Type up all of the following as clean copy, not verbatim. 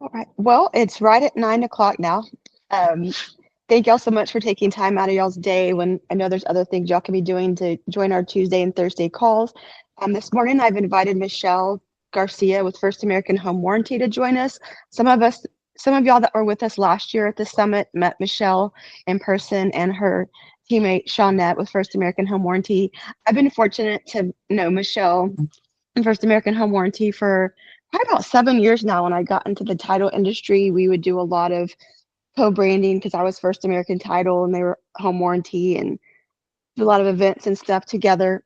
All right. Well, it's right at 9 o'clock now. Um, Thank y'all so much for taking time out of y'all's day when I know there's other things y'all can be doing to join our Tuesday and Thursday calls. This morning, I've invited Michelle Garcia with First American Home Warranty to join us. Some of us, some of y'all that were with us last year at the summit met Michelle in person and her teammate Shawnette with First American Home Warranty. I've been fortunate to know Michelle and First American Home Warranty for probably about 7 years now. When I got into the title industry, we would do a lot of co-branding because I was First American Title and they were Home Warranty, and do a lot of events and stuff together.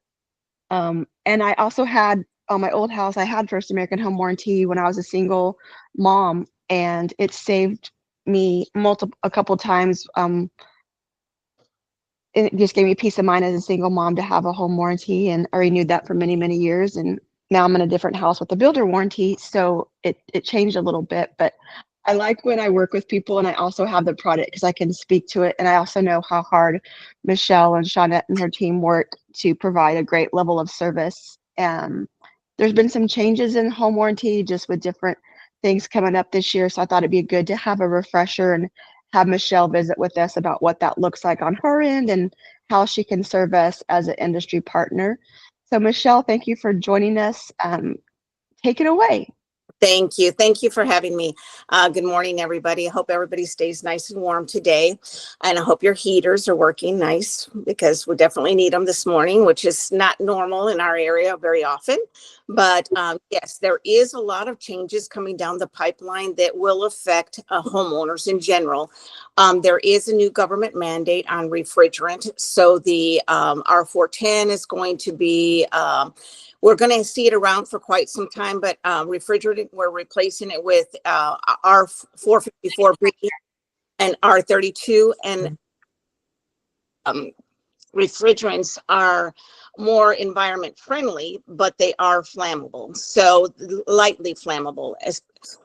And I also had on my old house, I had First American Home Warranty when I was a single mom, and it saved me a couple times. It just gave me peace of mind as a single mom to have a home warranty, and I renewed that for many, many years. And now I'm in a different house with a builder warranty, so it changed a little bit. But I like when I work with people and I also have the product because I can speak to it, and I also know how hard Michelle and Shawnette and her team work to provide a great level of service. There's been some changes in home warranty just with different things coming up this year, so I thought it'd be good to have a refresher and have Michelle visit with us about what that looks like on her end and how she can serve us as an industry partner. So Michelle, thank you for joining us. Take it away. Thank you. Thank you for having me. Good morning, everybody. I hope everybody stays nice and warm today. And I hope your heaters are working nice because we definitely need them this morning, which is not normal in our area very often. But yes, there is a lot of changes coming down the pipeline that will affect homeowners in general. There is a new government mandate on refrigerant. So the R410 is going to be we're going to see it around for quite some time, but refrigerant, we're replacing it with R454 and R32. And refrigerants are more environment friendly, but they are flammable, so lightly flammable.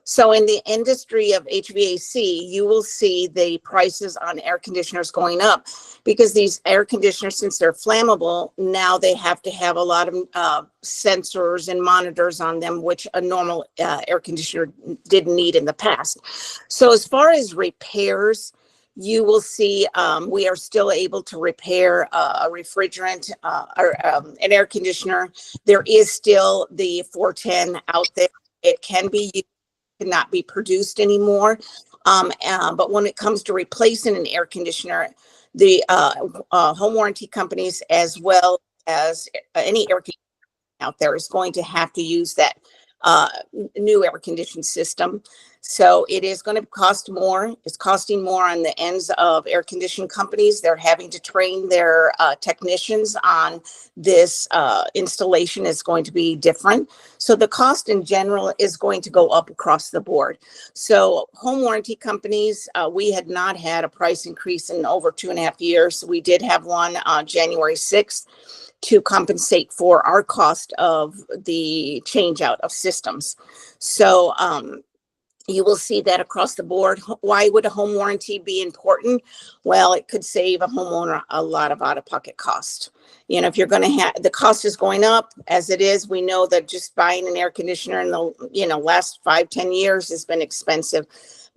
So in the industry of HVAC, you will see the prices on air conditioners going up because these air conditioners, since they're flammable, now they have to have a lot of sensors and monitors on them, which a normal air conditioner didn't need in the past. So as far as repairs, you will see we are still able to repair a refrigerant or an air conditioner. There is still the 410 out there. It can be used, cannot be produced anymore. But when it comes to replacing an air conditioner, the home warranty companies, as well as any air conditioner out there, is going to have to use that new air conditioning system. So it is going to cost more. It's costing more on the ends of air conditioning companies. They're having to train their technicians on this installation is going to be different. So the cost in general is going to go up across the board. So home warranty companies, we had not had a price increase in over 2.5 years. We did have one on January 6th. To compensate for our cost of the change out of systems. So you will see that across the board. Why would a home warranty be important? Well, it could save a homeowner a lot of out-of-pocket cost. You know, if you're going to have, the cost is going up as it is. We know that just buying an air conditioner in the last 5-10 years has been expensive,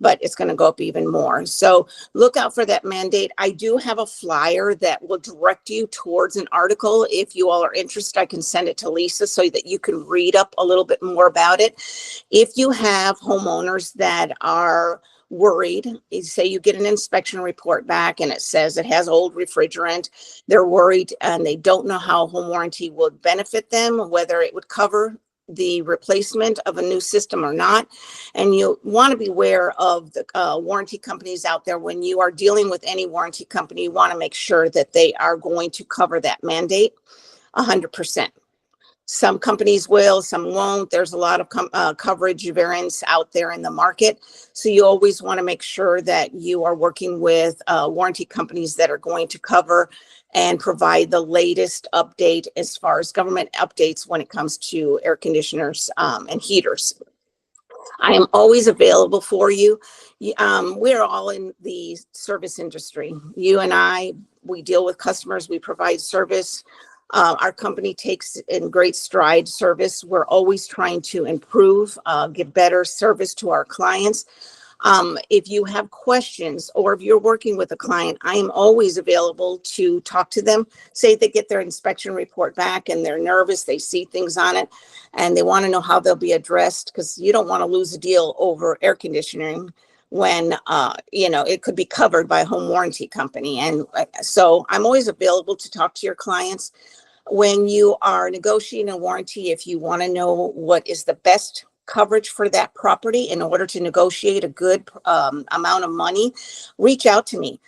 but it's going to go up even more. So look out for that mandate. I do have a flyer that will direct you towards an article. If you all are interested, I can send it to Lisa so that you can read up a little bit more about it. If you have homeowners that are worried, say you get an inspection report back and it says it has old refrigerant, they're worried and they don't know how home warranty would benefit them, whether it would cover the replacement of a new system or not. And you want to be aware of the warranty companies out there. When you are dealing with any warranty company, you want to make sure that they are going to cover that mandate 100%. Some companies will, some won't. There's a lot of coverage variance out there in the market. So you always want to make sure that you are working with warranty companies that are going to cover and provide the latest update as far as government updates when it comes to air conditioners and heaters. I am always available for you. We're all in the service industry. You and I, we deal with customers, we provide service. Our company takes in great stride service. We're always trying to improve, give better service to our clients. If you have questions or if you're working with a client, I am always available to talk to them. Say they get their inspection report back and they're nervous, they see things on it and they want to know how they'll be addressed, because you don't want to lose a deal over air conditioning when it could be covered by a home warranty company. And so I'm always available to talk to your clients. When you are negotiating a warranty, if you want to know what is the best coverage for that property in order to negotiate a good amount of money, reach out to me.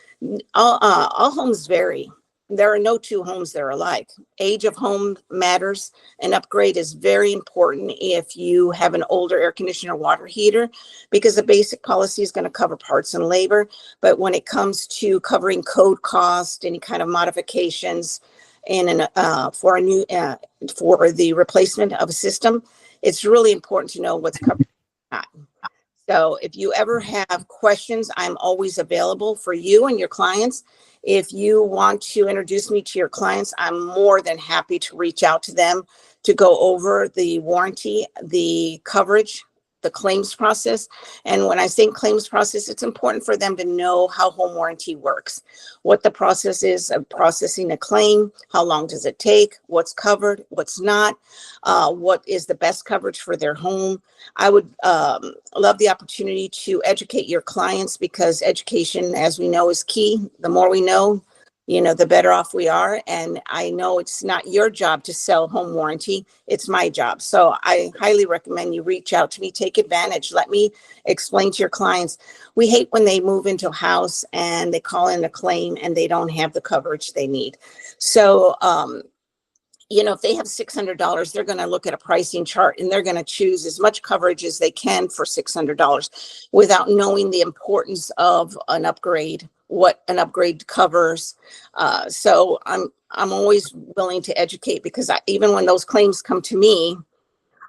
All homes vary. There are no two homes that are alike. Age of home matters. An upgrade is very important if you have an older air conditioner, water heater, because the basic policy is going to cover parts and labor. But when it comes to covering code cost, any kind of modifications, and for the replacement of a system, it's really important to know what's covered or not. So if you ever have questions, I'm always available for you and your clients. If you want to introduce me to your clients, I'm more than happy to reach out to them to go over the warranty, the coverage, the claims process. And when I say claims process, it's important for them to know how home warranty works, what the process is of processing a claim, how long does it take, what's covered, what's not, what is the best coverage for their home. I would love the opportunity to educate your clients, because education, as we know, is key. The more we know, the better off we are. And I know it's not your job to sell home warranty. It's my job. So I highly recommend you reach out to me, take advantage. Let me explain to your clients. We hate when they move into a house and they call in a claim and they don't have the coverage they need. So, if they have $600, they're going to look at a pricing chart and they're going to choose as much coverage as they can for $600 without knowing the importance of an upgrade, what an upgrade covers. So I'm always willing to educate, because even when those claims come to me,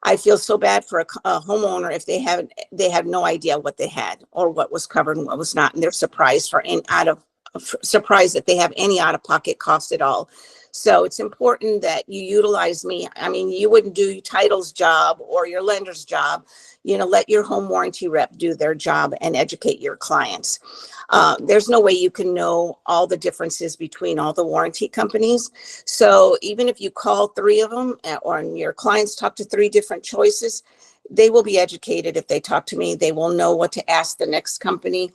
I feel so bad for a homeowner if they have no idea what they had or what was covered and what was not, and they're surprised surprised that they have any out-of-pocket cost at all. So it's important that you utilize me. I mean, you wouldn't do your title's job or your lender's job. Let your home warranty rep do their job and educate your clients. There's no way you can know all the differences between all the warranty companies. So even if you call 3 of them, or your clients talk to 3 different choices, they will be educated. If they talk to me, they will know what to ask the next company.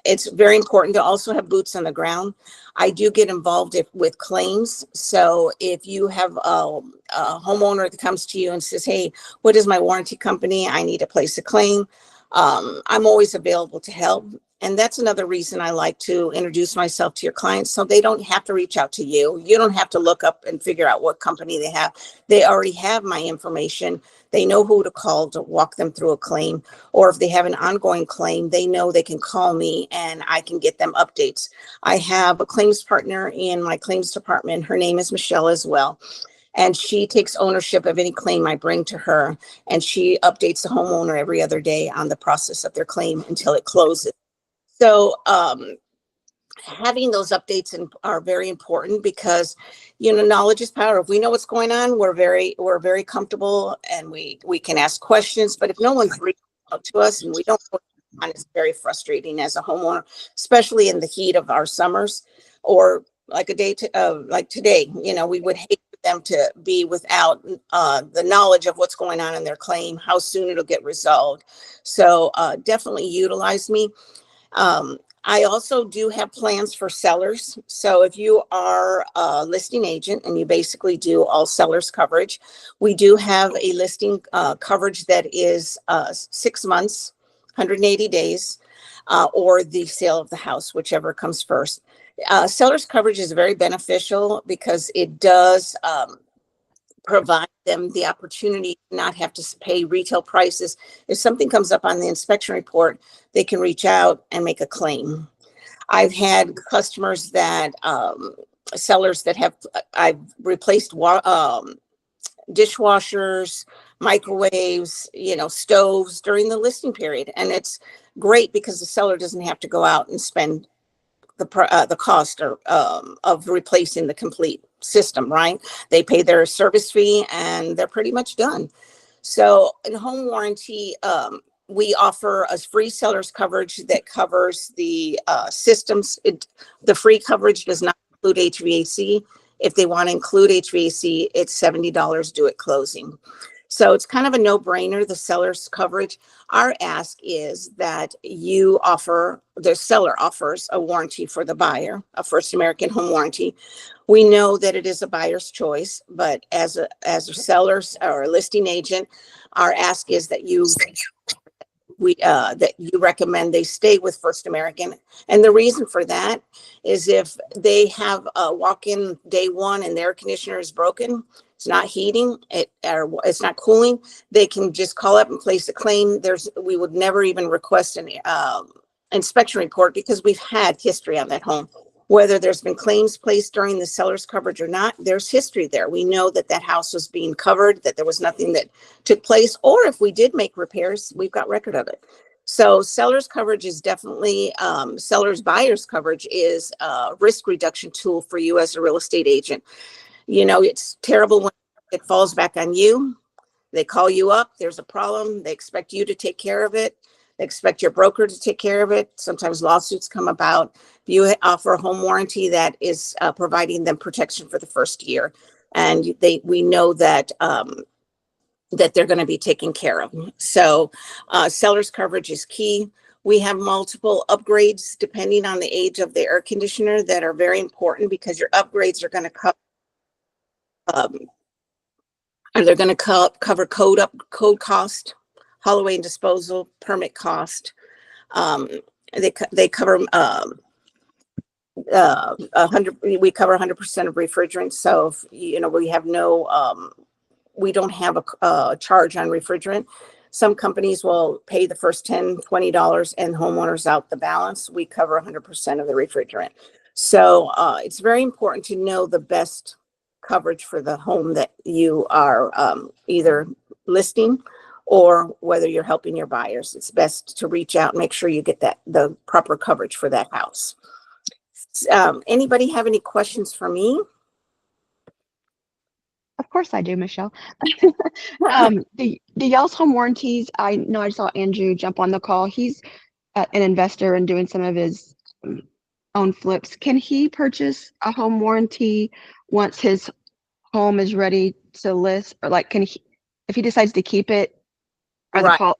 It's very important to also have boots on the ground. I do get involved with claims. So if you have a homeowner that comes to you and says, hey, what is my warranty company? I need to place a claim. I'm always available to help. And that's another reason I like to introduce myself to your clients, so they don't have to reach out to you. You don't have to look up and figure out what company they have. They already have my information. They know who to call to walk them through a claim. Or if they have an ongoing claim, they know they can call me and I can get them updates. I have a claims partner in my claims department. Her name is Michelle as well. And she takes ownership of any claim I bring to her. And she updates the homeowner every other day on the process of their claim until it closes. So having those updates are very important, because knowledge is power. If we know what's going on, we're very comfortable and we can ask questions. But if no one's reaching out to us and we don't know what's going on, it's very frustrating as a homeowner, especially in the heat of our summers, or like a day like today. We would hate for them to be without the knowledge of what's going on in their claim, how soon it'll get resolved. So definitely utilize me. I also do have plans for sellers. So if you are a listing agent and you basically do all sellers coverage, we do have a listing coverage that is 6 months, 180 days, or the sale of the house, whichever comes first. Sellers coverage is very beneficial because it does provide them the opportunity to not have to pay retail prices. If something comes up on the inspection report, they can reach out and make a claim. I've had customers that, sellers that I've replaced dishwashers, microwaves, stoves during the listing period. And it's great because the seller doesn't have to go out and spend the cost of replacing the complete system, right? They pay their service fee and they're pretty much done. So in home warranty, we offer a free seller's coverage that covers the systems. The free coverage does not include HVAC. If they want to include HVAC, it's $70 due at closing. So it's kind of a no-brainer, the seller's coverage. Our ask is that the seller offers a warranty for the buyer, a First American home warranty. We know that it is a buyer's choice, but as a seller or a listing agent, our ask is that that you recommend they stay with First American. And the reason for that is if they have a walk-in day one and the air conditioner is broken, it's not heating, or it's not cooling, they can just call up and place a claim. We would never even request an inspection report because we've had history on that home. Whether there's been claims placed during the seller's coverage or not, there's history there. We know that that house was being covered, that there was nothing that took place, or if we did make repairs, we've got record of it. So seller's coverage is definitely, buyer's coverage is a risk reduction tool for you as a real estate agent. You know, it's terrible when it falls back on you. They call you up, there's a problem, they expect you to take care of it. They expect your broker to take care of it. Sometimes lawsuits come about. You offer a home warranty that is providing them protection for the first year. And we know that that they're going to be taken care of. So seller's coverage is key. We have multiple upgrades depending on the age of the air conditioner that are very important because your upgrades are going to cover cover code cost, haulaway and disposal, permit cost. They cover 100. We cover 100% of refrigerants. So if, we have no. We don't have a charge on refrigerant. Some companies will pay the first $10, $20 and homeowners out the balance. We cover 100% of the refrigerant. So it's very important to know the best coverage for the home that you are either listing or whether you're helping your buyers. It's best to reach out and make sure you get the proper coverage for that house. Anybody have any questions for me? Of course I do, Michelle. The y'all's home warranties, I know I saw Andrew jump on the call. He's an investor and doing some of his own flips. Can he purchase a home warranty once his home is ready to list? Or like, if he decides to keep it, Right.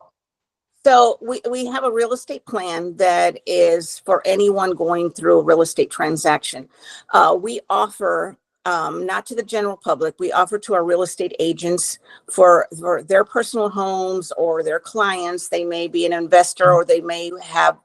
So we have a real estate plan that is for anyone going through a real estate transaction. We offer, not to the general public, we offer to our real estate agents for their personal homes or their clients. They may be an investor or they may have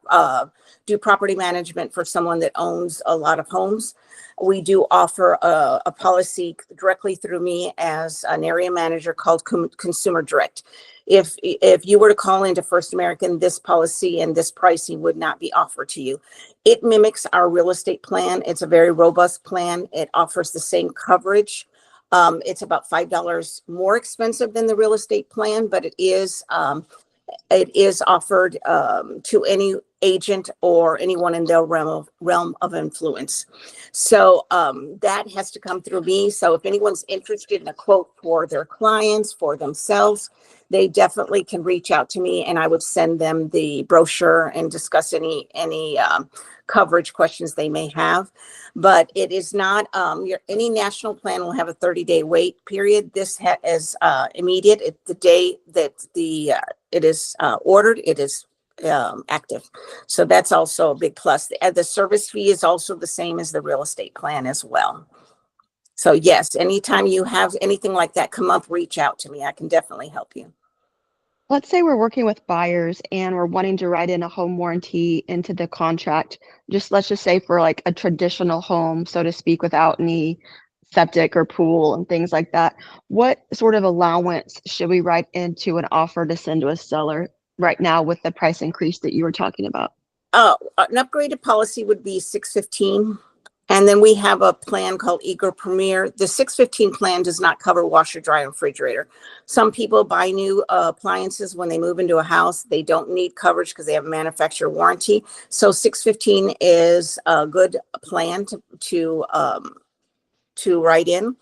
do property management for someone that owns a lot of homes. We do offer a policy directly through me as an area manager called Consumer Direct. If you were to call into First American, this policy and this pricing would not be offered to you. It mimics our real estate plan. It's a very robust plan. It offers the same coverage. It's about $5 more expensive than the real estate plan, but it is offered to any agent or anyone in their realm of influence. So that has to come through me. So if anyone's interested in a quote for their clients, for themselves, they definitely can reach out to me and I would send them the brochure and discuss any coverage questions they may have. But it is not, any national plan will have a 30-day wait period. This is immediate. The day that it is ordered, it is active. So that's also a big plus. The service fee is also the same as the real estate plan as well. So yes, anytime you have anything like that come up, reach out to me. I can definitely help you. Let's say we're working with buyers and we're wanting to write in a home warranty into the contract. Let's just say for like a traditional home, so to speak, without any septic or pool and things like that. What sort of allowance should we write into an offer to send to a seller right now with the price increase that you were talking about? An upgraded policy would be $615. And then we have a plan called Eager Premier. The $615 plan does not cover washer, dryer, and refrigerator. Some people buy new appliances when they move into a house. They don't need coverage because they have a manufacturer warranty. So $615 is a good plan to to write in.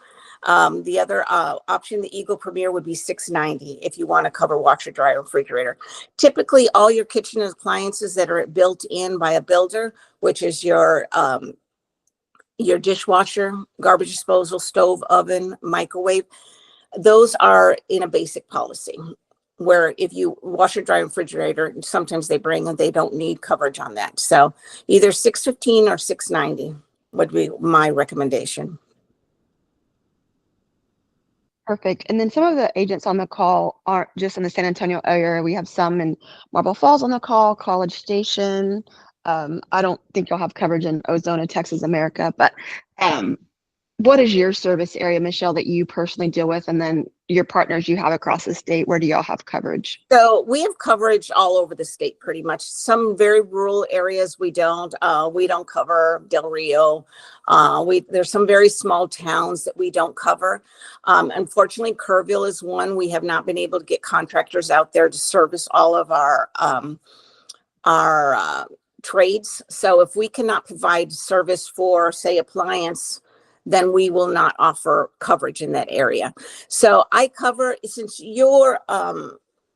The other option, the Eagle Premier, would be $690 if you want to cover washer, dryer, refrigerator. Typically, all your kitchen appliances that are built in by a builder, which is your dishwasher, garbage disposal, stove, oven, microwave, those are in a basic policy. Where if you washer, dryer, refrigerator, sometimes they bring and they don't need coverage on that. So either $615 or $690 would be my recommendation. Perfect. And then some of the agents on the call aren't just in the San Antonio area. We have some in Marble Falls on the call, College Station. I don't think you'll have coverage in Ozona, Texas, America, but what is your service area, Michelle, that you personally deal with? And then your partners you have across the state, where do y'all have coverage? So we have coverage all over the state, pretty much. Some very rural areas we don't. We don't cover Del Rio. There's some very small towns that we don't cover. Unfortunately, Kerrville is one. We have not been able to get contractors out there to service all of our trades. So if we cannot provide service for, say, appliance, then we will not offer coverage in that area. So I cover, since you're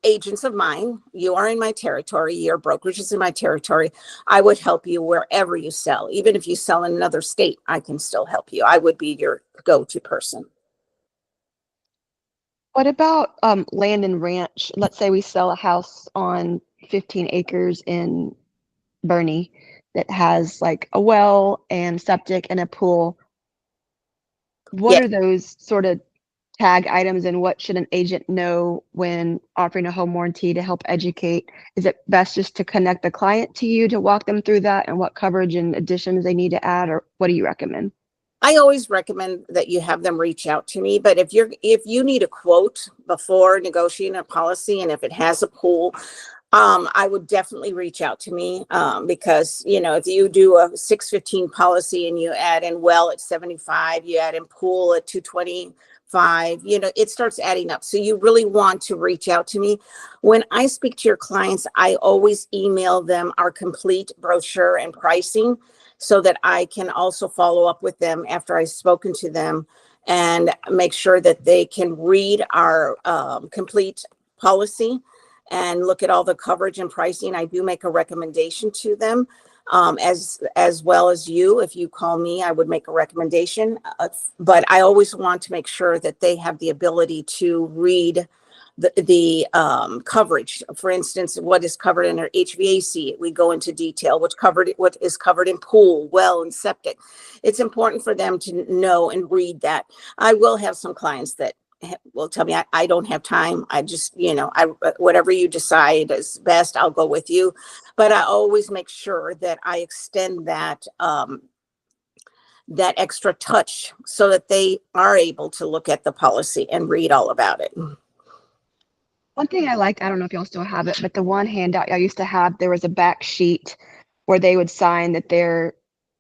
agents of mine, you are in my territory, your brokerage is in my territory, I would help you wherever you sell. Even if you sell in another state, I can still help you. I would be your go-to person. What about land and ranch? Let's say we sell a house on 15 acres in Bernie that has like a well and septic and a pool. What Yeah. are those sort of tag items, and what should an agent know when offering a home warranty to help educate? Is it best just to connect the client to you to walk them through that and what coverage and additions they need to add, or what do you recommend? I always recommend that you have them reach out to me, but if you need a quote before negotiating a policy, and if it has a pool, I would definitely reach out to me, because, if you do a 615 policy and you add in well at 75, you add in pool at 225, it starts adding up. So you really want to reach out to me. When I speak to your clients, I always email them our complete brochure and pricing so that I can also follow up with them after I've spoken to them and make sure that they can read our complete policy and look at all the coverage and pricing. I do make a recommendation to them, as well as you. If you call me, I would make a recommendation. But I always want to make sure that they have the ability to read the coverage. For instance, what is covered in our HVAC, we go into detail. What is covered in pool, well, and septic. It's important for them to know and read that. I will have some clients that will tell me I don't have time. I just, whatever you decide is best, I'll go with you. But I always make sure that I extend that extra touch so that they are able to look at the policy and read all about it. One thing I liked, I don't know if y'all still have it, but the one handout y'all used to have, there was a back sheet where they would sign that they're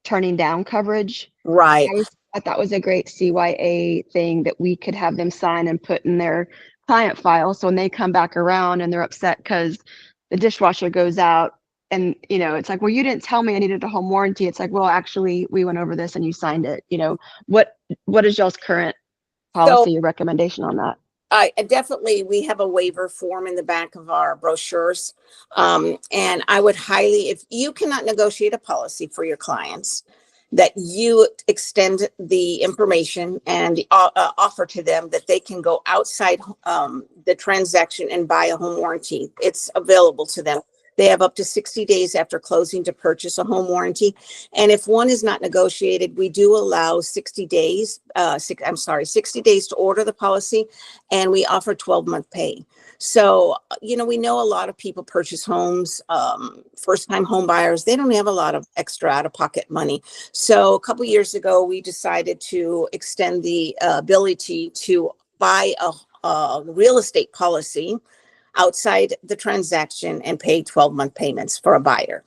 turning down coverage. Right. I thought was a great CYA thing that we could have them sign and put in their client file. So when they come back around and they're upset because the dishwasher goes out and, it's like, well, you didn't tell me I needed a home warranty. It's like, well, actually, we went over this and you signed it. What is y'all's current policy or recommendation on that? We have a waiver form in the back of our brochures. And I would highly, if you cannot negotiate a policy for your clients, that you extend the information and offer to them that they can go outside the transaction and buy a home warranty. It's available to them. They have up to 60 days after closing to purchase a home warranty. And if one is not negotiated, we do allow 60 days to order the policy, and we offer 12-month pay. So, we know a lot of people purchase homes, first-time home buyers. They don't have a lot of extra out-of-pocket money. So a couple years ago, we decided to extend the ability to buy a real estate policy outside the transaction and pay 12-month payments for a buyer.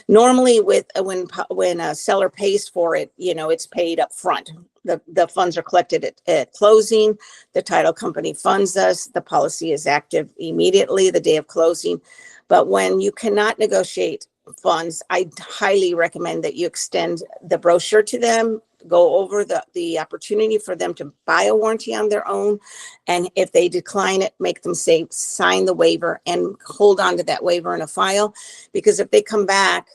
Normally, when a seller pays for it, it's paid up front. The funds are collected at closing. The title company funds us. The policy is active immediately the day of closing. But when you cannot negotiate funds, I highly recommend that you extend the brochure to them, go over the opportunity for them to buy a warranty on their own. And if they decline it, make them say, sign the waiver and hold on to that waiver in a file. Because if they come back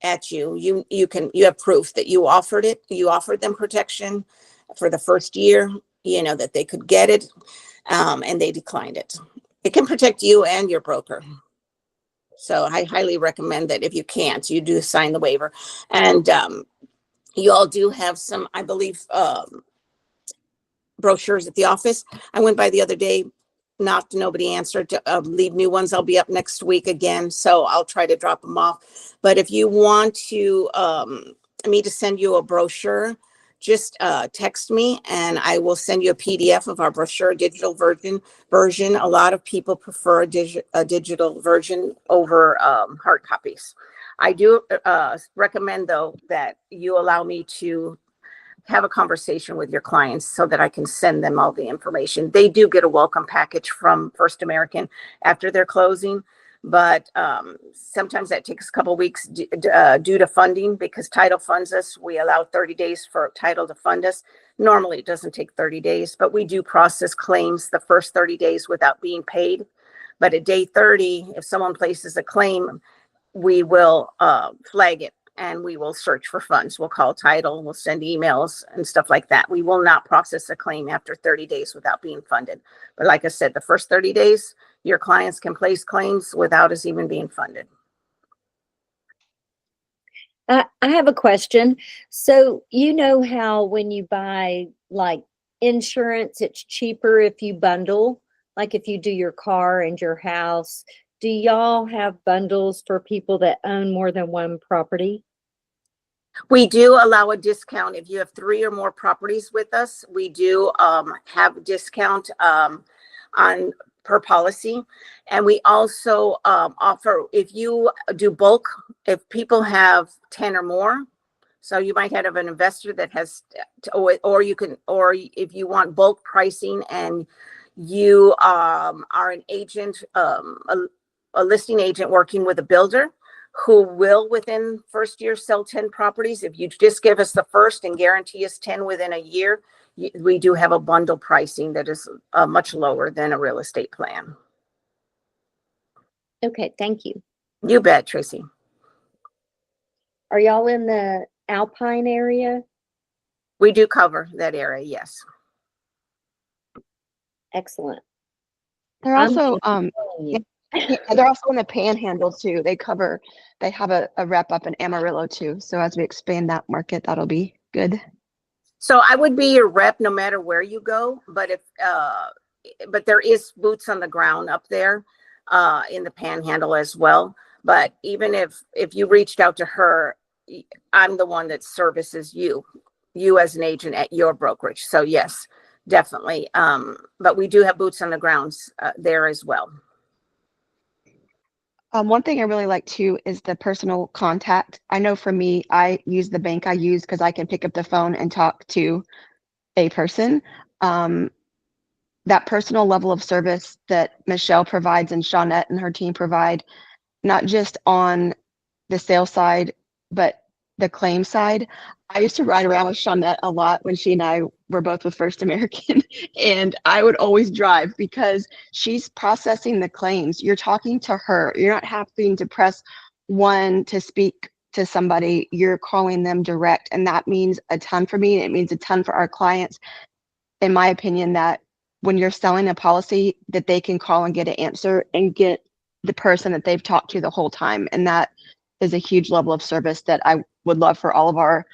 at you, you have proof that you offered it, you offered them protection for the first year, that they could get it, and they declined it. It can protect you and your broker. So I highly recommend that if you can't, you do sign the waiver. And you all do have some, I believe, brochures at the office. I went by the other day, knocked, nobody answered. To leave new ones. I'll be up next week again, so I'll try to drop them off. But if you want to me to send you a brochure, just text me and I will send you a PDF of our brochure, digital version. A lot of people prefer a digital version over hard copies. I do recommend, though, that you allow me to have a conversation with your clients so that I can send them all the information. They do get a welcome package from First American after their closing, but sometimes that takes a couple of weeks due to funding, because title funds us. We allow 30 days for title to fund us. Normally it doesn't take 30 days, but we do process claims the first 30 days without being paid. But at day 30, if someone places a claim, we will flag it and we will search for funds. We'll call title, we'll send emails and stuff like that. We will not process a claim after 30 days without being funded. But like I said, the first 30 days, your clients can place claims without us even being funded. I have a question. So you know how when you buy like insurance, it's cheaper if you bundle, like if you do your car and your house. Do y'all have bundles for people that own more than one property? We do allow a discount if you have 3 or more properties with us. We do have a discount on per policy. And we also offer, if you do bulk, if people have 10 or more, so you might have an investor that has, or if you want bulk pricing and you are an agent, a listing agent working with a builder who will within first year sell 10 properties. If you just give us the first and guarantee us 10 within a year, we do have a bundle pricing that is much lower than a real estate plan. Okay, thank you. You bet, Tracy. Are y'all in the Alpine area? We do cover that area, yes. Excellent. They're also they're also in the Panhandle too. They have a rep up in Amarillo too. So as we expand that market, that'll be good. So I would be your rep no matter where you go, but but there is boots on the ground up there in the Panhandle as well. But even if you reached out to her, I'm the one that services you as an agent at your brokerage. So yes, definitely. But we do have boots on the grounds there as well. One thing I really like too is the personal contact. I know for me, I use the bank I use because I can pick up the phone and talk to a person. That personal level of service that Michelle provides and Shawnette and her team provide, not just on the sales side, but the claim side. I used to ride around with Shawnette a lot when she and I were both with First American, and I would always drive because she's processing the claims. You're talking to her. You're not having to press 1 to speak to somebody. You're calling them direct, and that means a ton for me. It means a ton for our clients, in my opinion, that when you're selling a policy that they can call and get an answer and get the person that they've talked to the whole time. And that is a huge level of service that I would love for all of our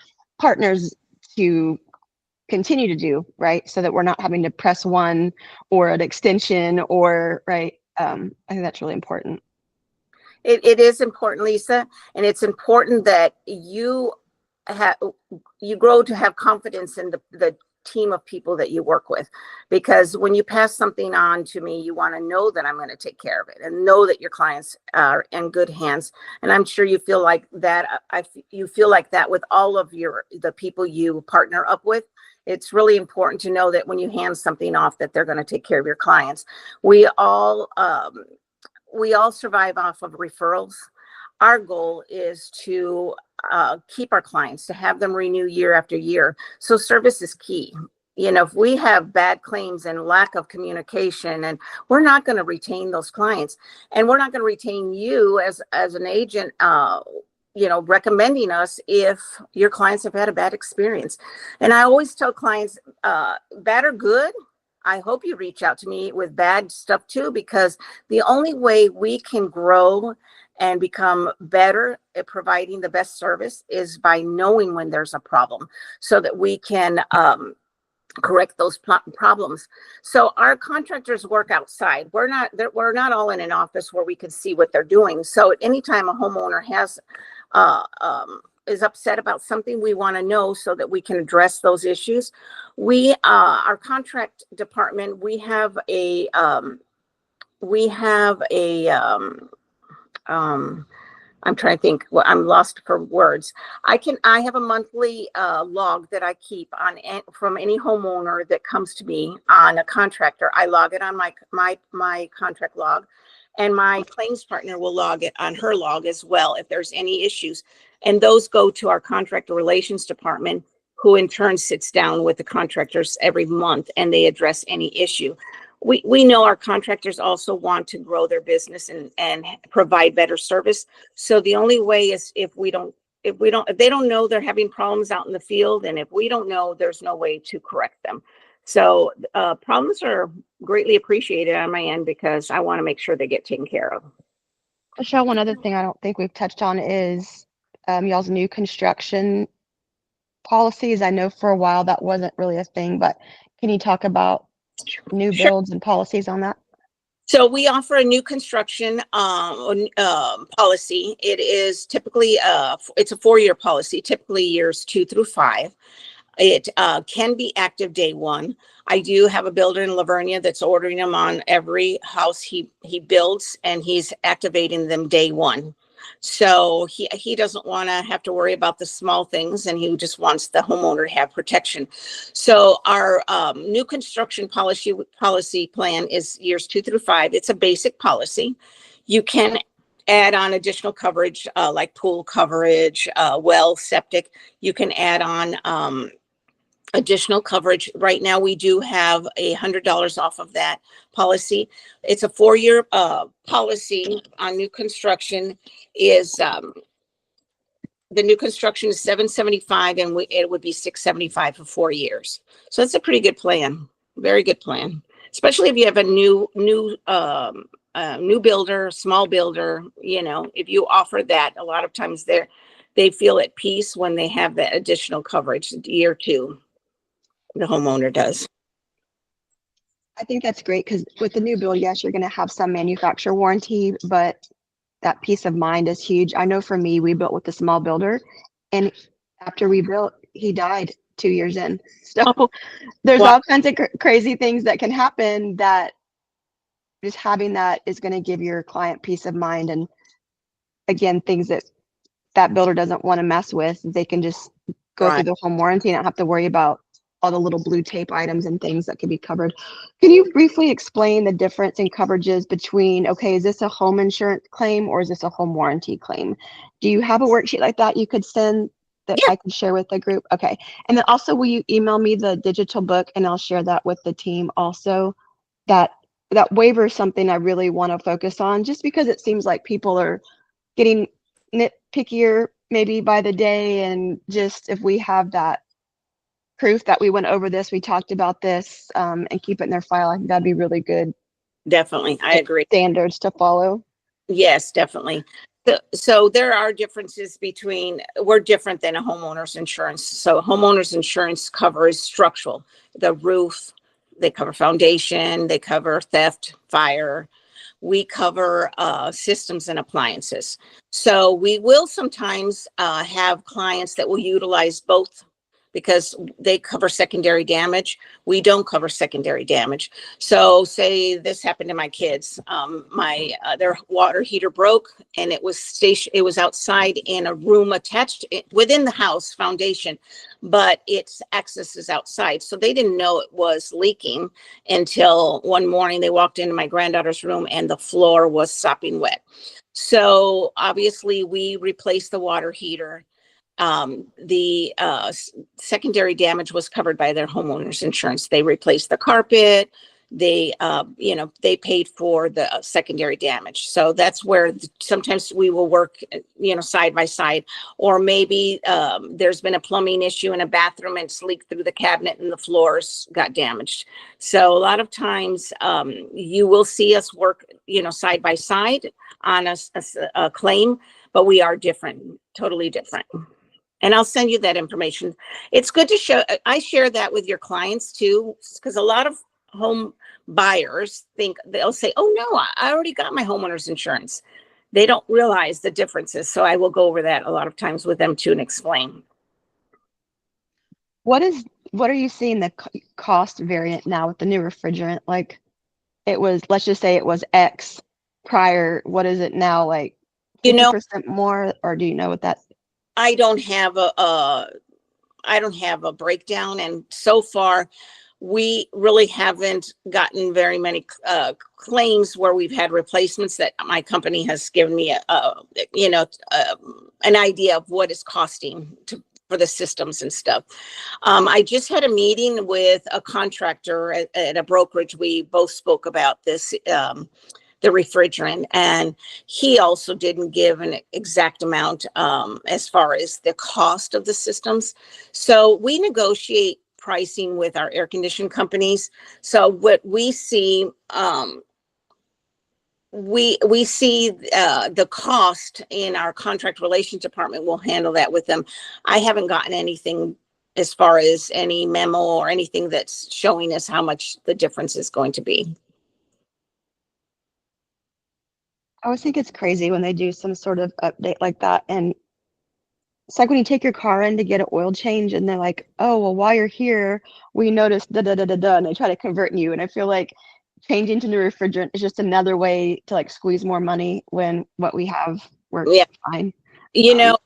partners to continue to do, right? So that we're not having to press 1 or an extension or, right? I think that's really important. It is important, Lisa, and it's important that you grow to have confidence in the team of people that you work with, because when you pass something on to me, you want to know that I'm going to take care of it and know that your clients are in good hands. And I'm sure you feel like that. You feel like that with all of the people you partner up with. It's really important to know that when you hand something off, that they're going to take care of your clients. We all survive off of referrals. our goal is to keep our clients, to have them renew year after year. So service is key. If we have bad claims and lack of communication, and we're not going to retain those clients, and we're not going to retain you as an agent, recommending us if your clients have had a bad experience. And I always tell clients, bad or good, I hope you reach out to me with bad stuff too, because the only way we can grow and become better at providing the best service is by knowing when there's a problem, so that we can correct those problems. So our contractors work outside. We're not all in an office where we can see what they're doing. So at any time a homeowner is upset about something, we want to know so that we can address those issues. Our contract department, we have a I'm trying to think. Well, I'm lost for words. I have a monthly log that I keep from any homeowner that comes to me on a contractor. I log it on my contract log, and my claims partner will log it on her log as well if there's any issues. And those go to our contractor relations department, who in turn sits down with the contractors every month, and they address any issue. We know our contractors also want to grow their business and provide better service. So the only way is if they don't know they're having problems out in the field, and if we don't know, there's no way to correct them. So problems are greatly appreciated on my end, because I want to make sure they get taken care of. Michelle, one other thing I don't think we've touched on is y'all's new construction policies. I know for a while that wasn't really a thing, but can you talk about new builds and policies on that? So we offer a new construction policy. It is typically it's a 4-year policy, typically years 2 through 5. It can be active day 1. I do have a builder in Lavernia that's ordering them on every house he builds, and he's activating them day 1. So he doesn't want to have to worry about the small things, and he just wants the homeowner to have protection. So our new construction policy plan is years 2 through 5. It's a basic policy. You can add on additional coverage like pool coverage, well, septic. You can add on additional coverage. Right now, we do have $100 off of that policy. It's a 4-year policy on new construction. The new construction is $775, and it would be $675 for 4 years. So that's a pretty good plan. Very good plan, especially if you have a new builder, small builder. If you offer that, a lot of times they feel at peace when they have that additional coverage. Year 2, the homeowner does. I think that's great, because with the new build, yes, you're going to have some manufacturer warranty, but that peace of mind is huge. I know for me, we built with a small builder, and after we built, he died 2 years in. So there's all kinds of crazy things that can happen, that just having that is going to give your client peace of mind. And again, things that builder doesn't want to mess with, they can just go through the home warranty and not have to worry about all the little blue tape items and things that can be covered. Can you briefly explain the difference in coverages between, okay, is this a home insurance claim or is this a home warranty claim? Do you have a worksheet like that you could send that I could share with the group? Okay. And then also, will you email me the digital book, and I'll share that with the team also? That waiver is something I really want to focus on, just because it seems like people are getting nitpickier maybe by the day, and just if we have that proof that we went over this, we talked about this, and keep it in their file, I think that'd be really good. Definitely. I agree. Standards to follow. Yes, definitely. So there are differences we're different than a homeowner's insurance. So homeowner's insurance covers structural, the roof, they cover foundation, they cover theft, fire. We cover systems and appliances. So we will sometimes have clients that will utilize both because they cover secondary damage. We don't cover secondary damage. So say this happened to my kids. Their water heater broke, and it was outside in a room attached within the house foundation, but its access is outside. So they didn't know it was leaking until one morning they walked into my granddaughter's room and the floor was sopping wet. So obviously we replaced the water heater. The secondary damage was covered by their homeowner's insurance. They replaced the carpet. They paid for the secondary damage. So that's where sometimes we will work, side by side, or maybe there's been a plumbing issue in a bathroom and it's leaked through the cabinet and the floors got damaged. So a lot of times you will see us work, side by side on a claim, but we are different, totally different. And I'll send you that information. It's good to show. I share that with your clients too, because a lot of home buyers think, they'll say, oh no, I already got my homeowner's insurance. They don't realize the differences. So I will go over that a lot of times with them too and explain. What are you seeing the cost variant now with the new refrigerant? Like it was, let's just say it was X prior. What is it now? Like 50% more, or do you know what that's? I don't have a breakdown, and so far we really haven't gotten very many claims where we've had replacements that my company has given me an idea of what it's costing for the systems and stuff. I just had a meeting with a contractor at a brokerage. We both spoke about this, the refrigerant, and he also didn't give an exact amount as far as the cost of the systems. So we negotiate pricing with our air conditioning companies. So what we see, we see the cost in our contract relations department. We'll handle that with them. I haven't gotten anything as far as any memo or anything that's showing us how much the difference is going to be. I always think it's crazy when they do some sort of update like that. And it's like when you take your car in to get an oil change and they're like, oh, well, while you're here, we noticed da da da da da, and they try to convert you. And I feel like changing to new refrigerant is just another way to like squeeze more money when what we have works fine. Well,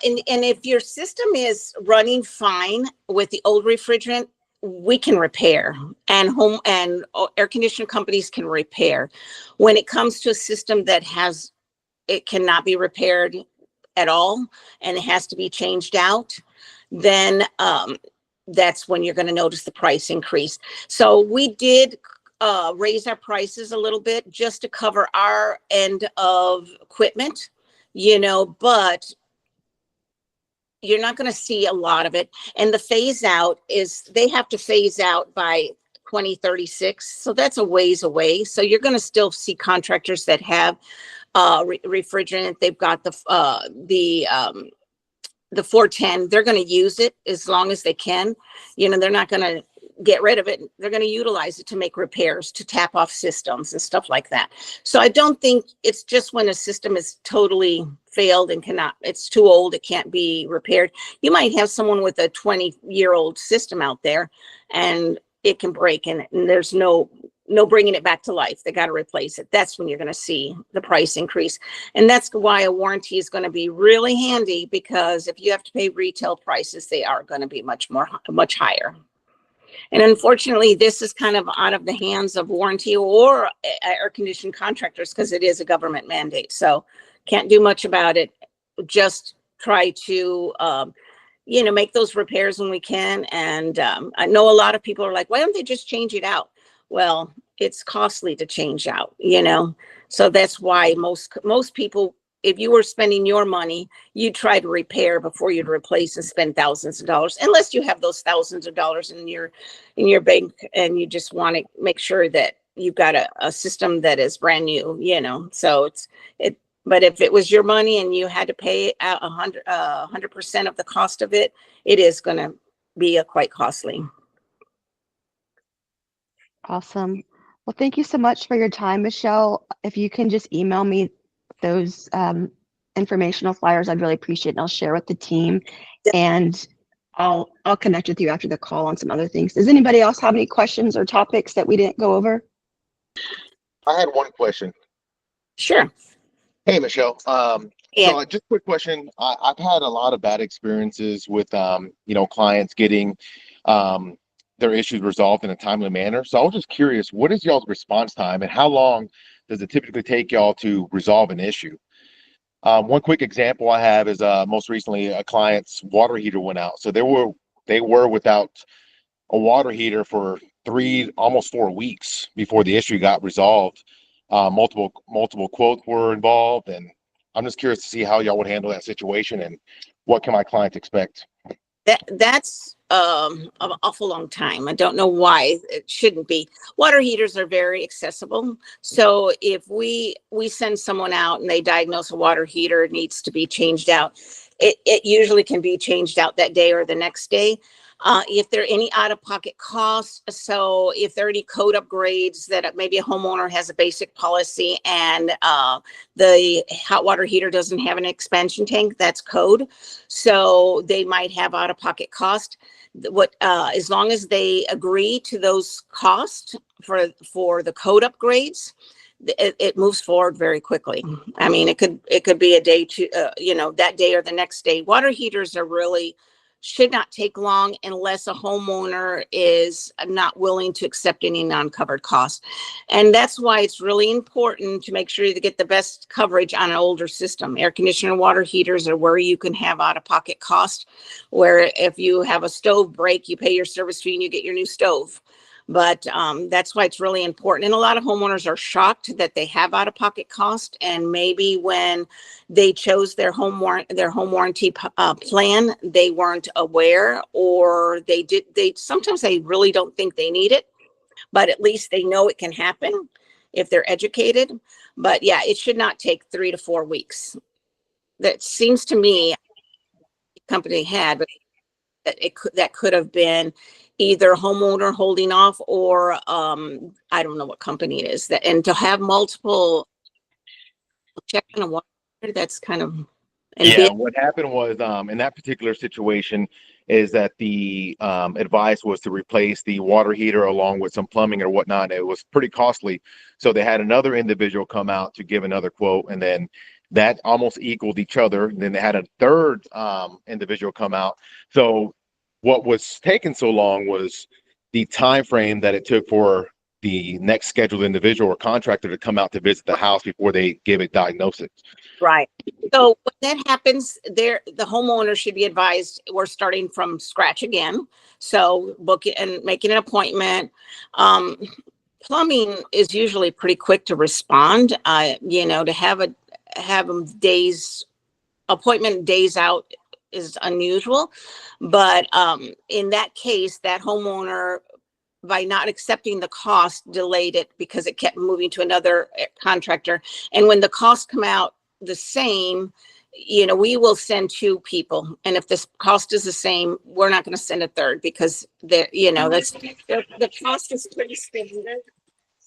and if your system is running fine with the old refrigerant, we can repair, and home and air conditioner companies can repair. When it comes to a system that it cannot be repaired at all and it has to be changed out, then that's when you're going to notice the price increase. So we did raise our prices a little bit just to cover our end of equipment, but you're not going to see a lot of it. And the phase out is, they have to phase out by 2036. So that's a ways away. So you're going to still see contractors that have refrigerant. They've got the 410. They're going to use it as long as they can. They're not going to get rid of it. They're going to utilize it to make repairs, to tap off systems and stuff like that. So I don't think it's just when a system is totally failed and it's too old, it can't be repaired. You might have someone with a 20-year-old system out there and it can break, and there's no bringing it back to life. They got to replace it. That's when you're going to see the price increase. And that's why a warranty is going to be really handy, because if you have to pay retail prices, they are going to be much higher. And unfortunately, this is kind of out of the hands of warranty or air conditioning contractors, because it is a government mandate. So can't do much about it. Just try to, make those repairs when we can. And I know a lot of people are like, why don't they just change it out? Well, it's costly to change out, So that's why most people, if you were spending your money, you'd try to repair before you'd replace and spend thousands of dollars, unless you have those thousands of dollars in your bank and you just want to make sure that you've got a system that is brand new, So but if it was your money and you had to pay 100% of the cost of it, it is going to be quite costly. Awesome. Well, thank you so much for your time, Michelle. If you can just email me those informational flyers, I'd really appreciate it. And I'll share with the team. And I'll connect with you after the call on some other things. Does anybody else have any questions or topics that we didn't go over? I had one question. Sure. Hey, Michelle. Yeah. Just a quick question. I've had a lot of bad experiences with, clients getting their issues resolved in a timely manner. So I was just curious, what is y'all's response time and how long does it typically take y'all to resolve an issue? One quick example I have is most recently a client's water heater went out. So they were without a water heater for almost 4 weeks before the issue got resolved. Multiple quotes were involved, and I'm just curious to see how y'all would handle that situation and what can my clients expect. That's an awful long time. I don't know why it shouldn't be. Water heaters are very accessible. So if we send someone out and they diagnose a water heater needs to be changed out, it usually can be changed out that day or the next day. If there are any out-of-pocket costs, so if there are any code upgrades that maybe a homeowner has a basic policy and the hot water heater doesn't have an expansion tank, that's code. So they might have out-of-pocket cost. As long as they agree to those costs for the code upgrades, it moves forward very quickly. I mean, it could be a day to that day or the next day. Water heaters should not take long unless a homeowner is not willing to accept any non-covered costs. And that's why it's really important to make sure you get the best coverage on an older system. Air conditioner, water heaters are where you can have out-of-pocket cost, where if you have a stove break, you pay your service fee and you get your new stove. But that's why it's really important. And a lot of homeowners are shocked that they have out-of-pocket cost. And maybe when they chose their home warranty plan, they weren't aware, or sometimes they really don't think they need it, but at least they know it can happen if they're educated. But yeah, it should not take 3 to 4 weeks. That seems to me the company had, but that could have been either homeowner holding off or I don't know what company it is, and to have multiple checking a water, that's kind of What happened was in that particular situation is that the advice was to replace the water heater along with some plumbing or whatnot. It was pretty costly. So they had another individual come out to give another quote, and then that almost equaled each other. And then they had a third individual come out. So what was taking so long was the time frame that it took for the next scheduled individual or contractor to come out to visit the house before they give it diagnosis. Right. So when that happens, the homeowner should be advised we're starting from scratch again. So book it and making an appointment. Plumbing is usually pretty quick to respond. To have them appointment days out is unusual, but in that case, that homeowner, by not accepting the cost, delayed it because it kept moving to another contractor. And when the costs come out the same, we will send 2 people. And if this cost is the same, we're not going to send a third because the cost is pretty standard.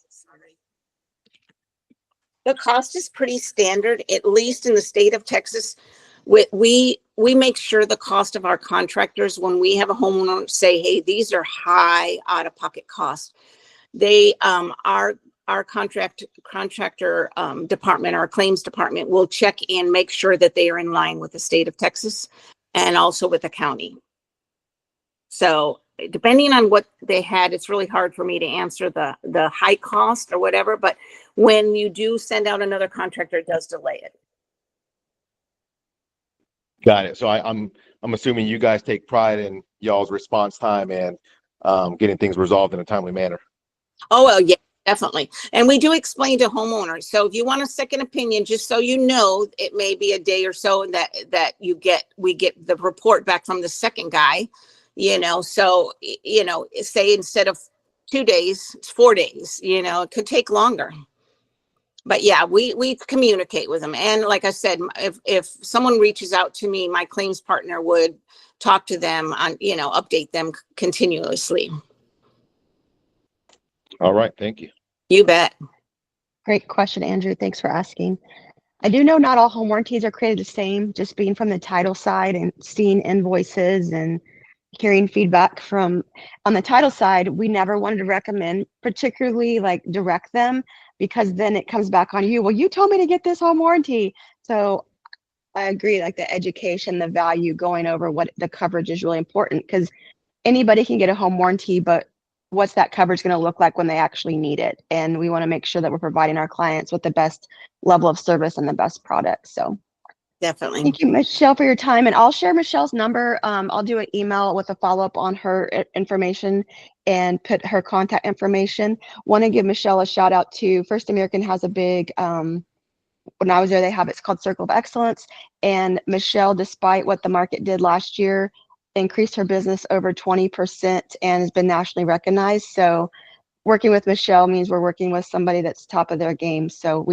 Sorry. The cost is pretty standard, at least in the state of Texas. We make sure the cost of our contractors, when we have a homeowner say, hey, these are high out-of-pocket costs, they our contractor department, our claims department will check and make sure that they are in line with the state of Texas and also with the county. So depending on what they had, it's really hard for me to answer the high cost or whatever, but when you do send out another contractor, it does delay it. Got it. So I'm assuming you guys take pride in y'all's response time and getting things resolved in a timely manner. Oh, well, yeah, definitely. And we do explain to homeowners. So if you want a second opinion, just so you know, it may be a day or so that we get the report back from the second guy, so, say instead of 2 days, it's 4 days, it could take longer. But yeah, we communicate with them. And like I said, if someone reaches out to me, my claims partner would talk to them on, update them continuously. All right. Thank you. You bet. Great question, Andrew. Thanks for asking. I do know not all home warranties are created the same, just being from the title side and seeing invoices and hearing feedback from on the title side, we never wanted to recommend, particularly like direct them, because then it comes back on you. Well, you told me to get this home warranty. So I agree, like the education, the value, going over what the coverage is really important, because anybody can get a home warranty, but what's that coverage going to look like when they actually need it? And we want to make sure that we're providing our clients with the best level of service and the best product. So Definitely. thank you, Michelle, for your time. And I'll share Michelle's number. I'll do an email with a follow-up on her information and put her contact information. Want to give Michelle a shout out to First American has a big, when I was there, they have, it's called Circle of Excellence. And Michelle, despite what the market did last year, increased her business over 20% and has been nationally recognized. So working with Michelle means we're working with somebody that's top of their game. So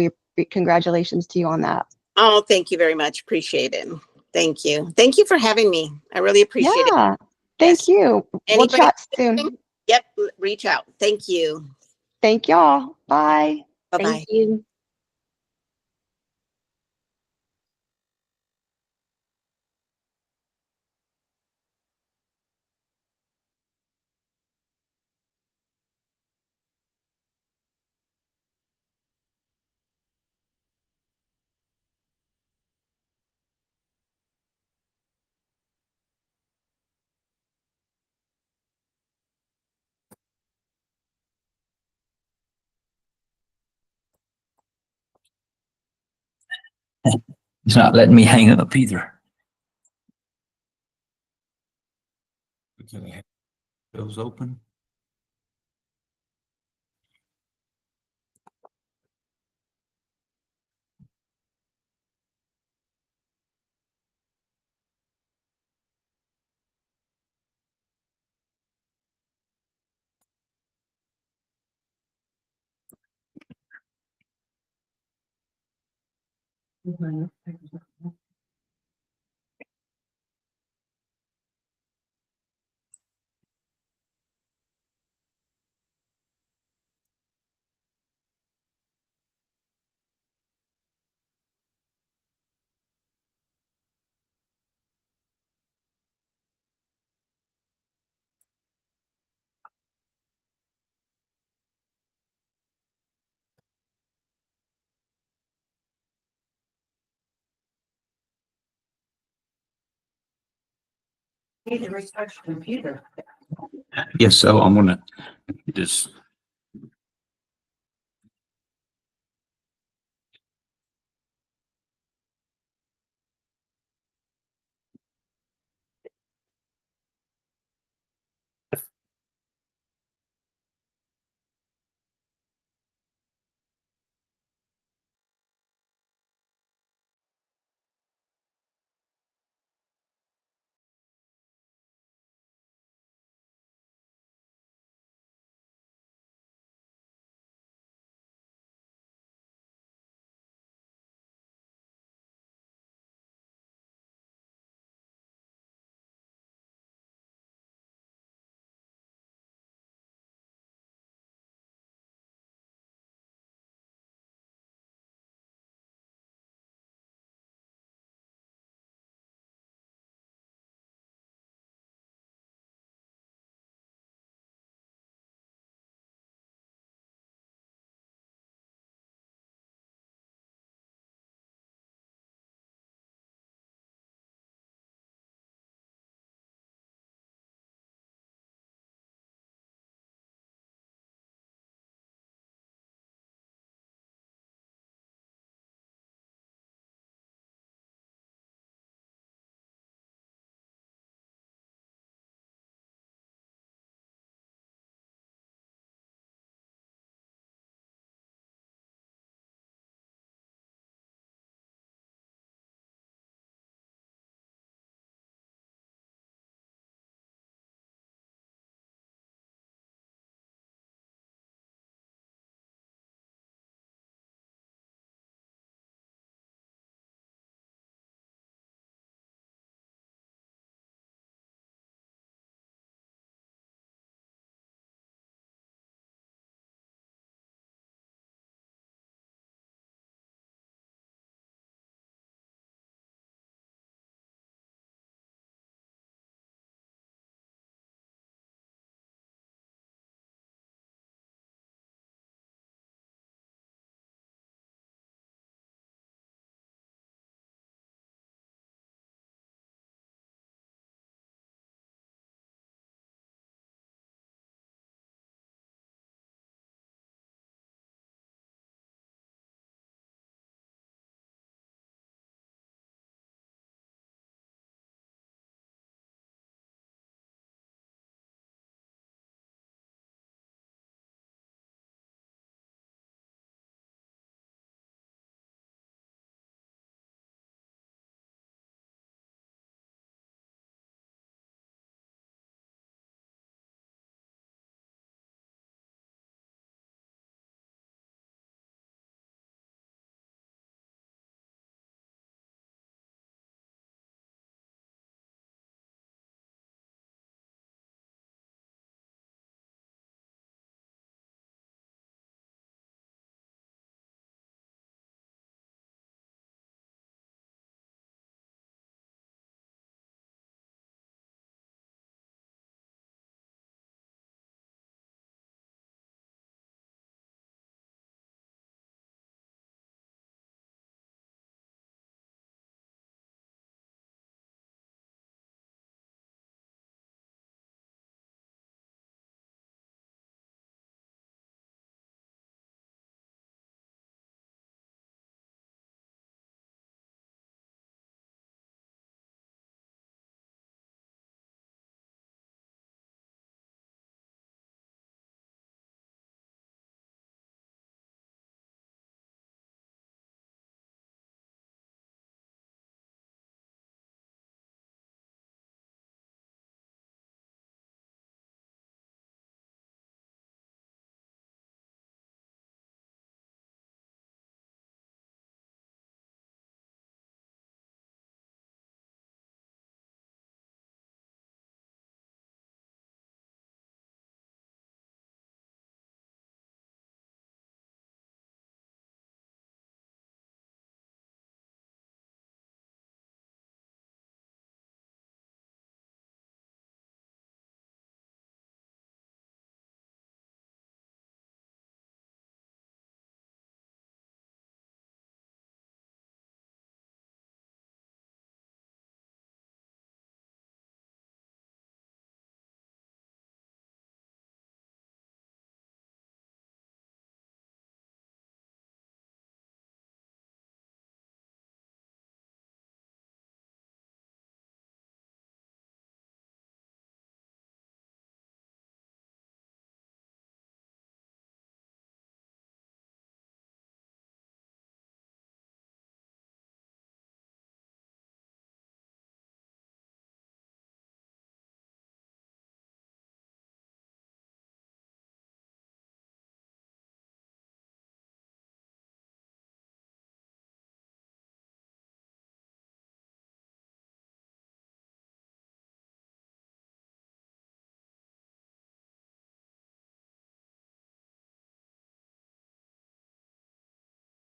congratulations to you on that. Oh, thank you very much. Appreciate it. Thank you. Thank you for having me. I really appreciate it. Yeah, thank Yes. you. We'll Anybody chat have soon. Yep. Reach out. Thank you. Thank y'all. Bye. Bye-bye. Thank you. It's not letting me hang up either. Okay, those open. Yes, so I'm gonna just